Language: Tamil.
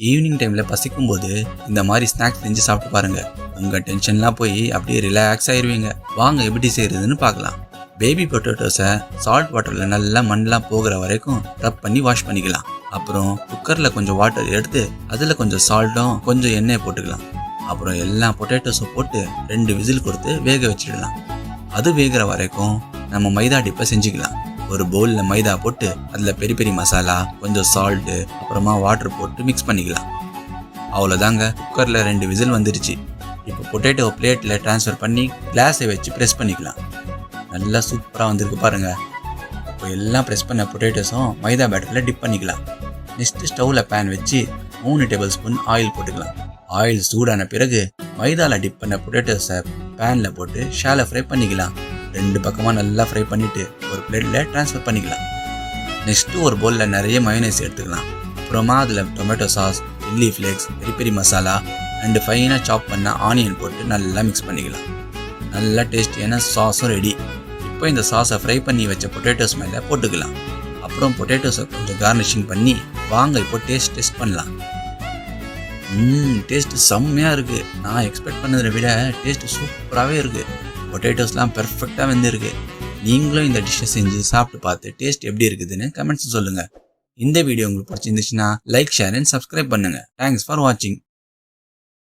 ஈவினிங் டைமில் பசிக்கும்போது இந்த மாதிரி ஸ்நாக்ஸ் செஞ்சு சாப்பிட்டு பாருங்கள். உங்கள் டென்ஷன்லாம் போய் அப்படியே ரிலாக்ஸ் ஆயிடுவீங்க. வாங்க எப்படி செய்கிறதுன்னு பார்க்கலாம். பேபி பொட்டேட்டோஸை சால்ட் வாட்டரில் நல்லா மண்ணெலாம் போகிற வரைக்கும் ரப் பண்ணி வாஷ் பண்ணிக்கலாம். அப்புறம் குக்கரில் கொஞ்சம் வாட்டர் எடுத்து அதில் கொஞ்சம் சால்ட்டும் கொஞ்சம் எண்ணெய் போட்டுக்கலாம். அப்புறம் எல்லா பொட்டேட்டோஸும் போட்டு 2 விசில் கொடுத்து வேக வச்சிடலாம். அது வேகிற வரைக்கும் நம்ம மைதா டிப்பை செஞ்சுக்கலாம். ஒரு பவுலில் மைதா போட்டு அதில் பெரிய பெரிய மசாலா, கொஞ்சம் சால்ட்டு, அப்புறமா வாட்டர் போட்டு மிக்ஸ் பண்ணிக்கலாம். அவ்வளோதாங்க, குக்கரில் 2 விசில் வந்துடுச்சு. இப்போ பொட்டேட்டோ பிளேட்டில் ட்ரான்ஸ்ஃபர் பண்ணி கிளாஸை வச்சு ப்ரெஸ் பண்ணிக்கலாம். நல்லா சூப்பராக வந்திருக்கு பாருங்கள். இப்போ எல்லாம் ப்ரெஸ் பண்ண பொட்டேட்டோஸும் மைதா பேட்டரில் டிப் பண்ணிக்கலாம். நெக்ஸ்ட்டு ஸ்டவ்வில் பேன் வச்சு 3 டேபிள் ஸ்பூன் ஆயில் போட்டுக்கலாம். ஆயில் சூடான பிறகு மைதாவில் டிப் பண்ண பொட்டேட்டோஸை பேனில் போட்டு ஷாலோ ஃப்ரை பண்ணிக்கலாம். 2 பக்கமாக நல்லா ஃப்ரை பண்ணிவிட்டு ஒரு பிளேட்டில் ட்ரான்ஸ்ஃபர் பண்ணிக்கலாம். நெக்ஸ்ட்டு ஒரு பவுலில் நிறைய மயோனைஸ் எடுத்துக்கலாம். அப்புறமா அதில் tomato sauce, chilli flakes, peri peri masala and ஃபைனாக சாப் பண்ண ஆனியன் போட்டு நல்லா மிக்ஸ் பண்ணிக்கலாம். நல்லா டேஸ்டியான சாஸும் ரெடி. இப்போ இந்த சாஸை ஃப்ரை பண்ணி வச்ச பொட்டேட்டோஸ் மேலே போட்டுக்கலாம். அப்புறம் பொட்டேட்டோஸை கொஞ்சம் கார்னிஷிங் பண்ணி வாங்க இப்போ டேஸ்ட் பண்ணலாம். டேஸ்ட்டு செம்மையாக இருக்குது. நான் எக்ஸ்பெக்ட் பண்ணதை விட டேஸ்ட்டு சூப்பராகவே இருக்குது. பொட்டேட்டோஸ்லாம் பெர்ஃபெக்டாக வெந்திருக்கு. நீங்களும் இந்த டிஷ்ஷை செஞ்சு சாப்பிட்டு பார்த்து டேஸ்ட் எப்படி இருக்குதுன்னு கமெண்ட்ஸ் சொல்லுங்கள். இந்த வீடியோ உங்களுக்கு பிடிச்சிருந்துச்சுன்னா லைக், ஷேர் அண்ட் சப்ஸ்கிரைப் பண்ணுங்கள். தேங்க்ஸ் ஃபார் வாட்சிங்.